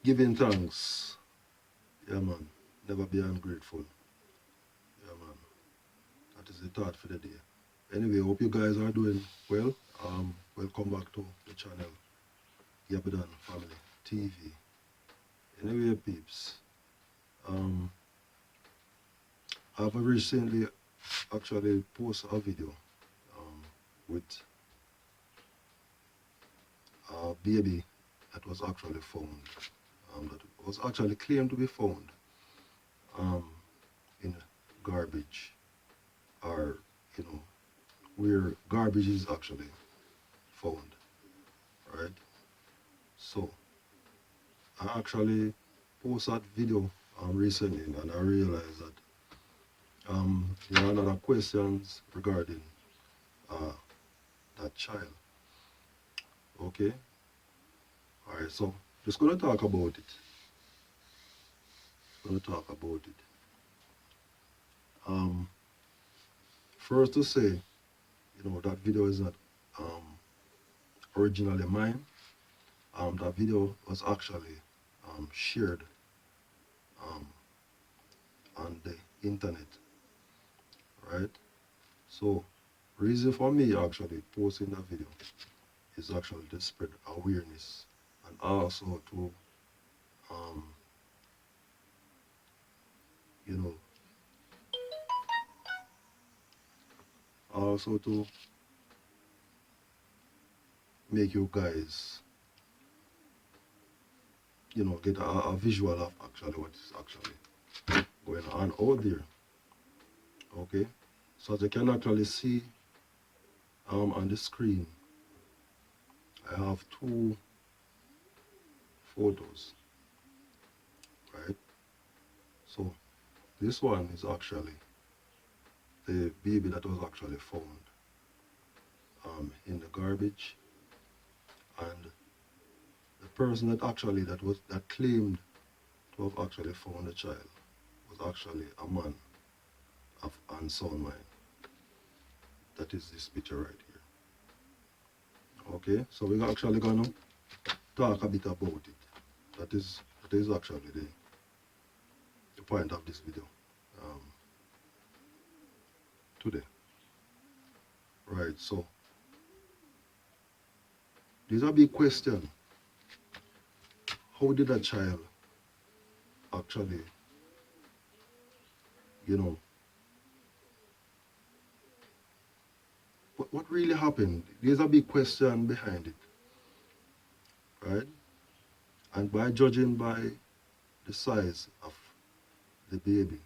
giving thanks. Yeah, man. Never be ungrateful. Yeah, man. That is the thought for the day. Anyway, hope you guys are doing well. Welcome back to the channel, Yabidan Family TV. Anyway, peeps, I've recently actually posted a video with a baby that was actually found, that was actually claimed to be found in garbage, or where garbage is actually found, right? So I actually posted that video recently, and I realized that there are a lot of questions regarding that child. Okay, all right. So just gonna talk about it. First to say, that video is not originally mine. That video was actually shared on the internet, right? So reason for me actually posting that video is actually to spread awareness, and also to you know also to make you guys get a visual of actually what is actually going on out there. Okay, so as you can actually see on the screen, I have two photos, right? So this one is actually the baby that was actually found in the garbage, and the person that claimed to have actually found the child was actually a man of unsound mind. That is this picture right here. Okay, so we're actually gonna talk a bit about it. That is actually the point of this video today. Right, so there's a big question. How did a child actually, what really happened? There's a big question behind it, right? And by judging by the size of the baby,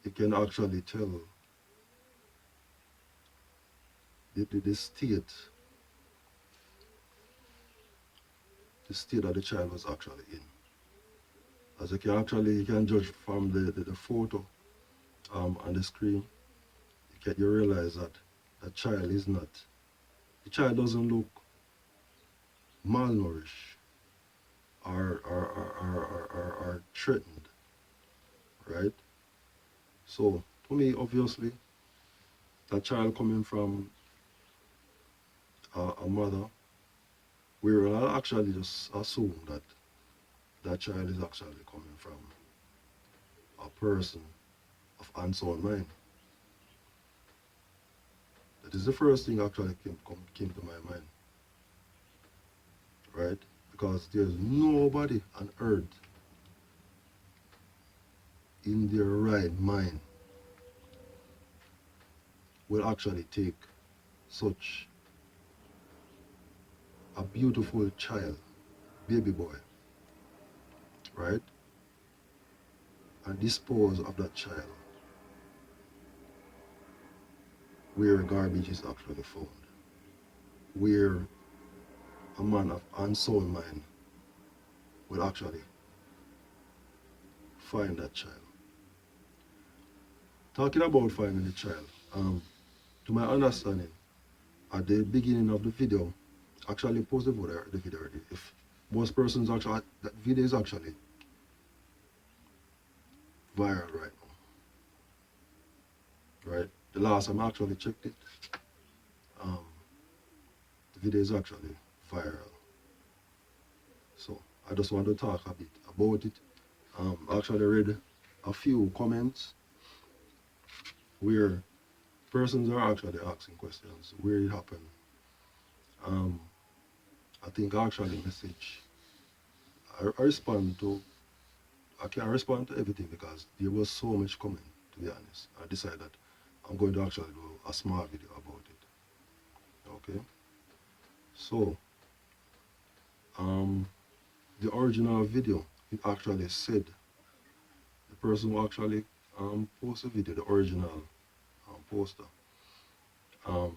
you can actually tell the state that the child was actually in. As you can judge from the photo on the screen, you realize that the child doesn't look malnourished or threatened, right? So to me, obviously, that child coming from a mother, we will actually just assume that that child is actually coming from a person of unsound mind. That is the first thing actually came to my mind, right? Because there's nobody on earth in their right mind will actually take such a beautiful child, baby boy, right, and dispose of that child where garbage is actually found, where a man of unsound mind will actually find that child. Talking about finding the child, to my understanding, at the beginning of the video, actually post the video already. If most persons actually, that video is actually viral right now, right? The last time I actually checked it, the video is actually viral. So I just want to talk a bit about it. I actually read a few comments where persons are actually asking questions where it happened. Um, I think I actually message. I respond to. I can't respond to everything because there was so much coming. To be honest, I decided that I'm going to actually do a small video about it. Okay. So um, the original video, it actually said the person who actually posted the video, the original poster, um,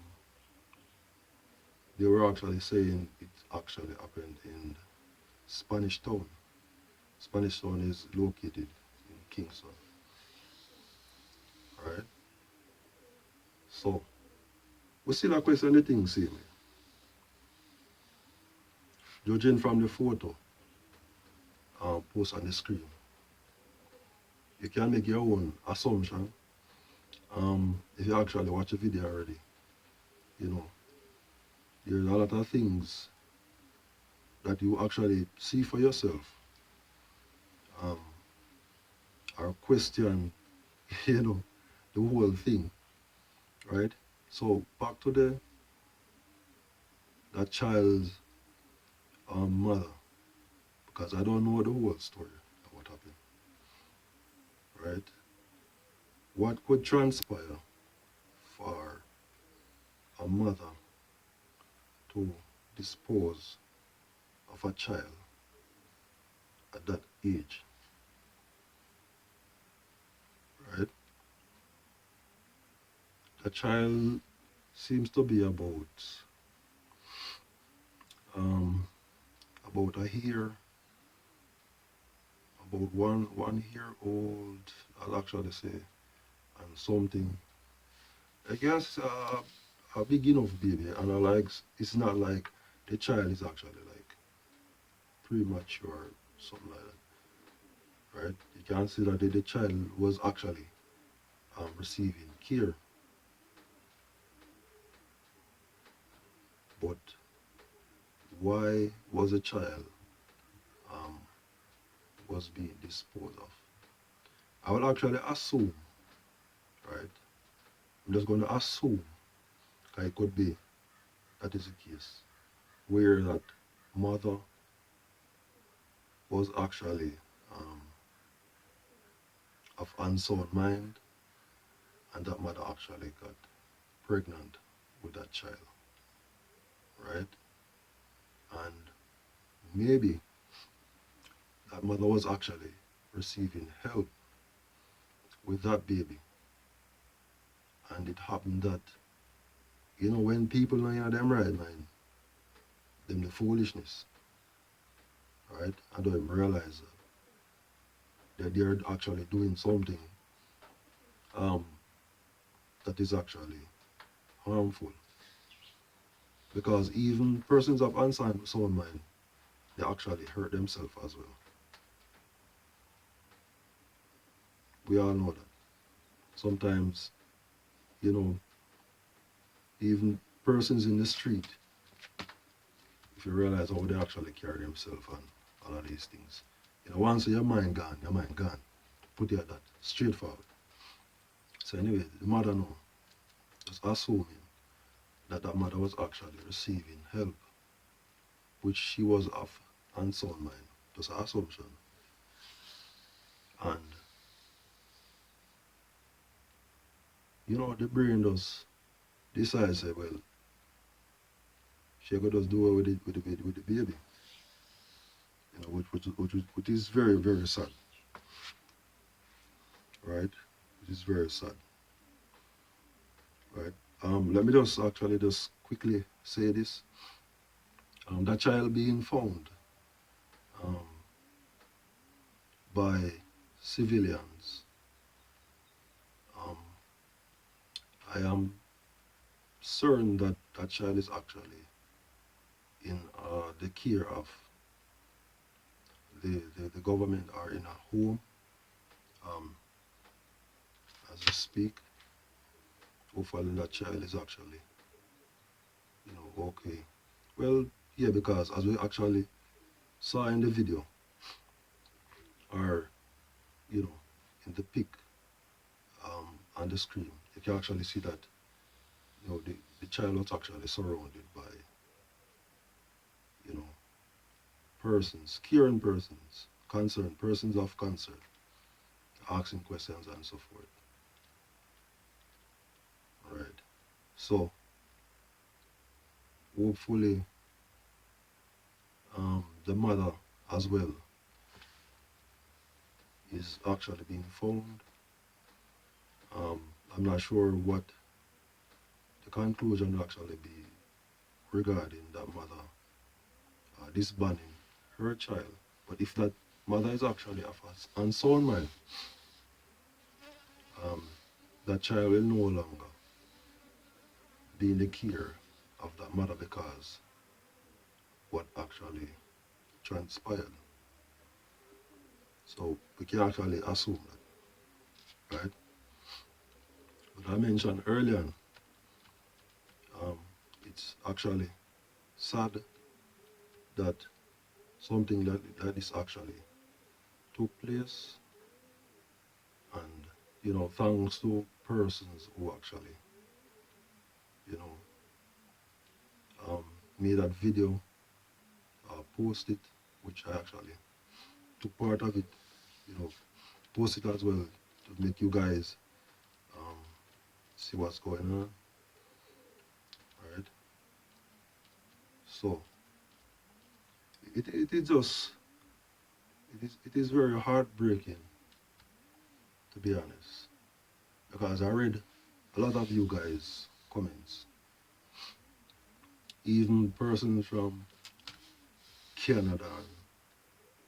they were actually saying it actually happened in Spanish Town. Spanish Town is located in Kingston, right? So we still a question the thing same. Judging from the photo post on the screen, you can make your own assumption. If you actually watch the video already, you know, there's a lot of things that you actually see for yourself, um, or question, you know, the whole thing, right? So back to that child's mother, because I don't know the whole story of what happened, right? What could transpire for a mother to dispose of a child at that age, right? The child seems to be um, about a year, about one year old, I'll actually say, and something. I guess a big enough baby, and I like it's not like the child is actually like premature, something like that, right? You can see that the child was actually receiving care, but why was a child um, was being disposed of? I will actually assume, right? I'm just going to assume that it could be that is the case, where that mother was actually um, of unsound mind, and that mother actually got pregnant with that child, right? And maybe that mother was actually receiving help with that baby, and it happened that when people know them right mind, them the foolishness, right? I don't even realize that they're actually doing something um, that is actually harmful. Because even persons of unsound mind, they actually hurt themselves as well. We all know that. Sometimes, you know, even persons in the street, if you realize how they actually carry themselves and all of these things. Once your mind gone, your mind gone. Put it at that, straightforward. So anyway, the mother know, just assuming that that mother was actually receiving help, which she was of unsound mind. Just an assumption. And, the brain does decide, say, well, she could just do it with the baby. Which is very, very sad, right? Which is very sad, right? Let me just actually just quickly say this. That child being found um, by civilians, um, I am certain that that child is actually in the care of the government or in a home um, as we speak. Hopefully that child is actually, okay. Well, yeah, because as we actually saw in the video or, you know, in the pic on the screen, you can actually see that, the child was actually surrounded by, you know, persons, caring persons, concerned, persons of concern, asking questions and so forth. All right. So hopefully the mother as well is actually being found. Um, I'm not sure what the conclusion will actually be regarding that mother disbanding her child. But if that mother is actually of an unsound mind, um, that child will no longer be in the care of that mother because what actually transpired. So we can actually assume that, right? But I mentioned earlier, um, it's actually sad that something that is actually took place, and thanks to persons who actually you know made that video, post it, which I actually took part of it, you know, post it as well to make you guys um, see what's going on, right? So it is just it is very heartbreaking, to be honest, because I read a lot of you guys comments, even persons from Canada,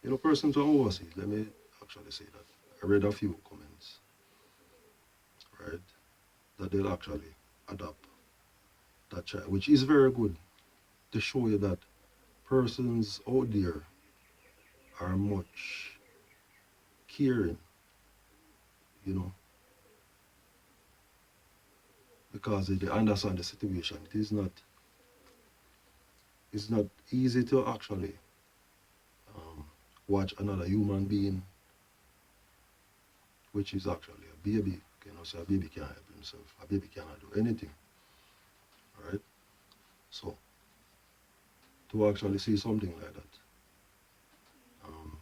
and persons from overseas. Let me actually say that I read a few comments, right, that they'll actually adopt that child, which is very good to show you that persons out there are much caring, you know, because they understand the situation. It's not easy to actually um, watch another human being, which is actually a baby. So a baby can't help himself. A baby cannot do anything, right? So to actually see something like that, um,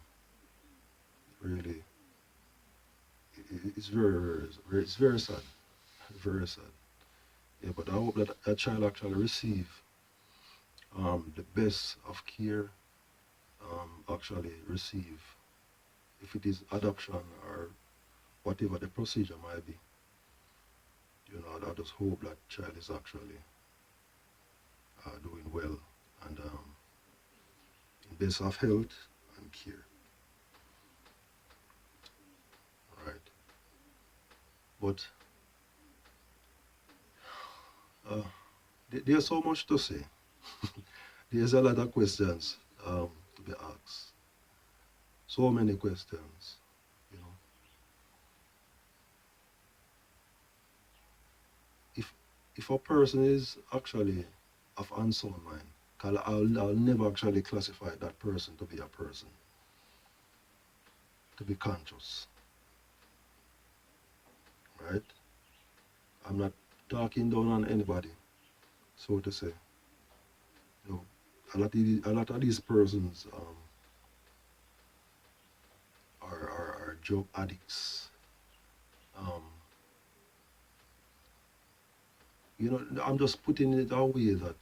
really, it's it's very sad, very sad. Yeah, but I hope that a child actually receive the best of care, actually receive, if it is adoption or whatever the procedure might be. I just hope that child is actually doing well and in best of health and care. Right. But uh, there's so much to say. There's a lot of questions to be asked. So many questions. You know, if if a person is actually of unsound mind, cause I'll never actually classify that person to be a person, to be conscious, right? I'm not talking down on anybody, so to say. You know, a lot of these persons are drug addicts. Um, I'm just putting it away that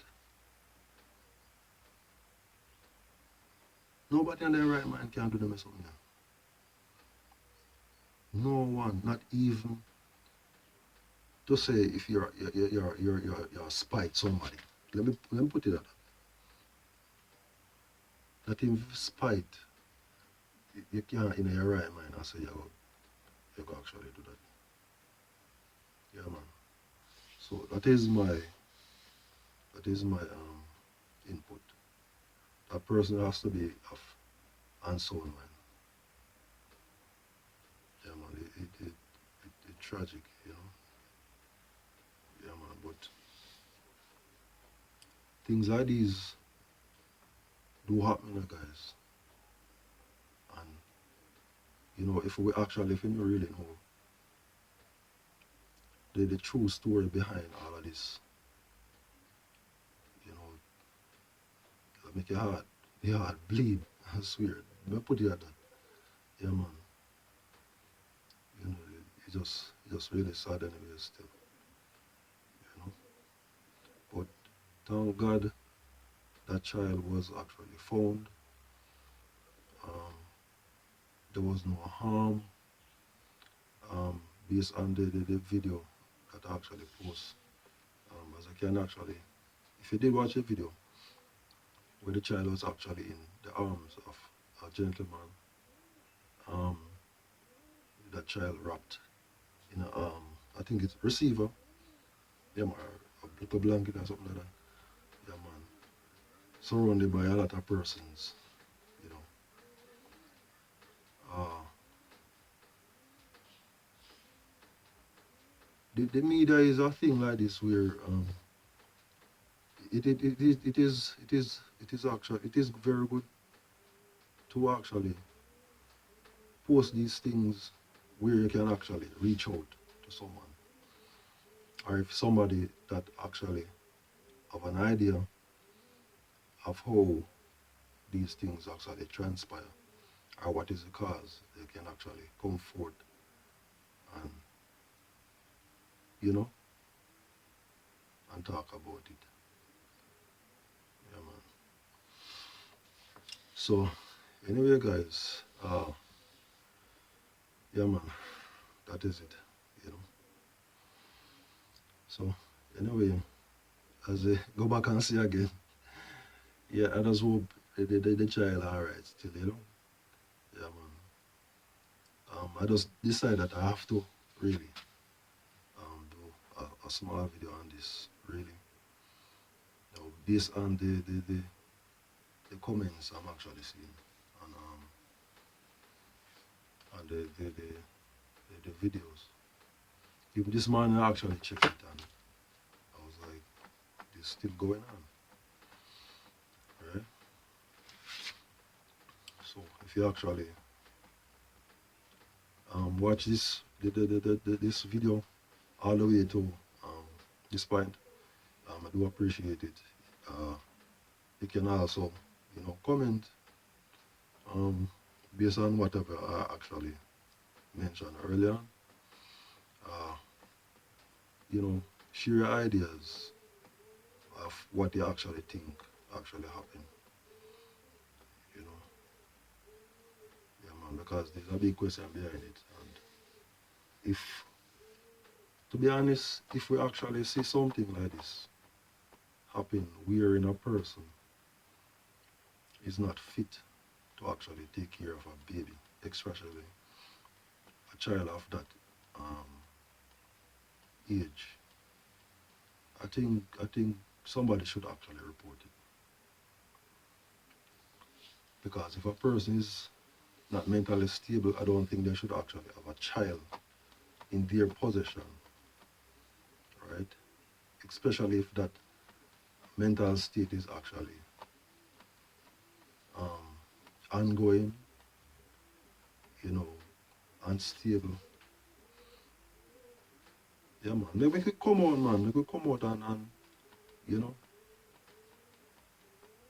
nobody in their right mind can do them something. No one, not even to say if you're spite somebody. Let me put it that. That in spite, you can't in your right mind and say you go actually do that. Yeah, man. So that is my input. That person has to be of unsound mind. Yeah, man. It tragic, you know. Yeah, man. But things like these do happen, guys. You know, if we actually, if you really know the true story behind all of this, you know, it'll make your heart bleed. I swear. Let me put it at that. Yeah, man. You know, it just really sad anyway still, you know. But thank God that child was actually found. Um, there was no harm um, based on the video that I actually post. As I can actually, if you did watch the video where the child was actually in the arms of a gentleman, um, that child wrapped in a, I think it's receiver, yeah, man, a little blanket or something like that, yeah, man, surrounded by a lot of persons, you know. Uh, the media is a thing like this where it is actually it is very good to actually post these things where you can actually reach out to someone, or if somebody that actually have an idea of how these things actually transpire or what is the cause, they can actually come forth and, you know, and talk about it. Yeah, man. So anyway, guys, yeah, man, that is it, you know. So anyway, as I go back and see again, yeah, I just hope the child alright still, you know. Yeah, man. I just decided that I have to really do a small video on this, really. You know, based on the comments I'm actually seeing and the videos. Even this morning I actually checked it and I was like, this still going on, right? So if you actually watch this video all the way to this point, I do appreciate it. You can also, you know, comment based on whatever I actually mentioned earlier. Uh, you know, share your ideas of what you actually think actually happened. You know, yeah, man, because there's a big question behind it. And if, to be honest, if we actually see something like this happen wherein a person is not fit to actually take care of a baby, especially a child of that um, age, I think somebody should actually report it. Because if a person is not mentally stable, I don't think they should actually have a child in their possession, right? Especially if that mental state is actually um, ongoing, you know, unstable. Yeah, man. Maybe we could come out, man. We could come out and you know,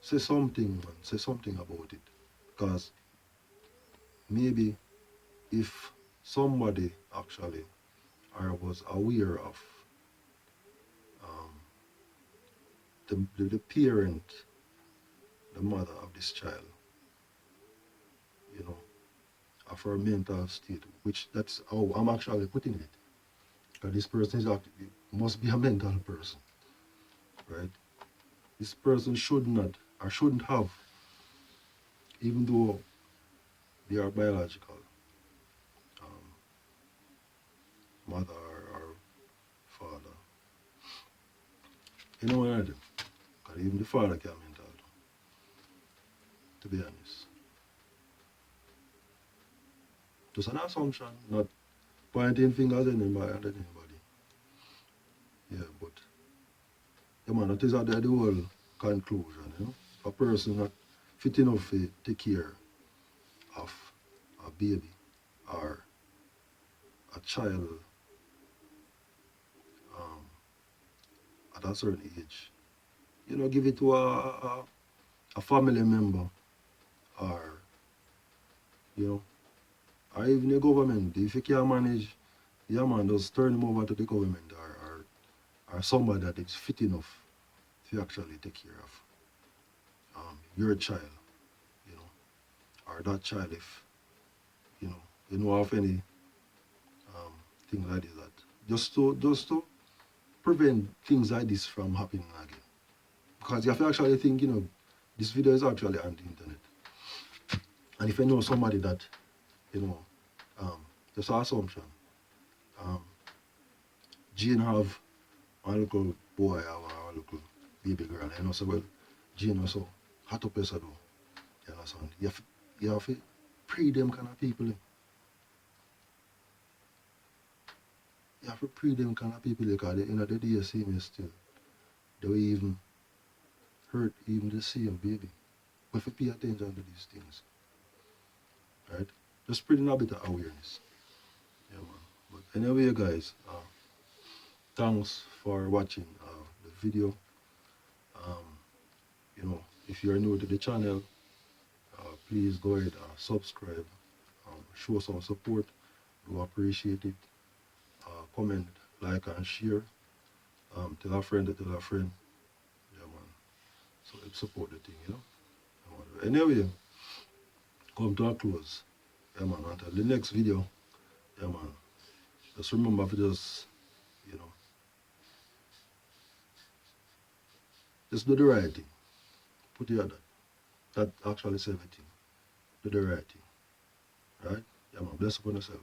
say something, man. Say something about it. Because maybe if somebody actually or was aware of um, the parent, the mother of this child, you know, of her mental state, which that's how I'm actually putting it. Because this person is actually, must be a mental person, right? This person should not or shouldn't have, even though they are biological um, mother or father. You know what I do? Because even the father can be mental, to be honest. Just an assumption, not pointing fingers at anybody. Yeah, but yeah, man, that is the whole conclusion, you know. If a person not fit enough to take care of a baby, or a child um, at a certain age, give it to a family member, or, you know, or even the government. If you can't manage, yeah, man, just turn him over to the government, or somebody that is fit enough to actually take care of your child, you know, or that child if, you know of any um, thing like that. Just to prevent things like this from happening again. Because you have to actually think, this video is actually on the internet. And if you know somebody that, you know, um, just an assumption, um, Jane have a little boy or a little baby girl, so well, Jane also hot up yourself, you understand? You have to pre them kind of people. You have to pre them kind of people because at the end of the day, you see me still. They will even hurt even the same baby. We have to pay attention to these things, right? Just spreading a bit of awareness. Yeah, man. But anyway, guys, thanks for watching the video. Um, if you're new to the channel, please go ahead and subscribe. Show some support. We appreciate it. Comment, like, and share. Tell a friend to tell a friend. Yeah, man. So it support the thing. Yeah, man. Anyway, come to a close. Yeah, man. Until the next video. Yeah, man. Just remember to you know, just do the right thing. Put your that. That actually is everything. Do the right thing. Right? Yeah, man. Bless upon yourself.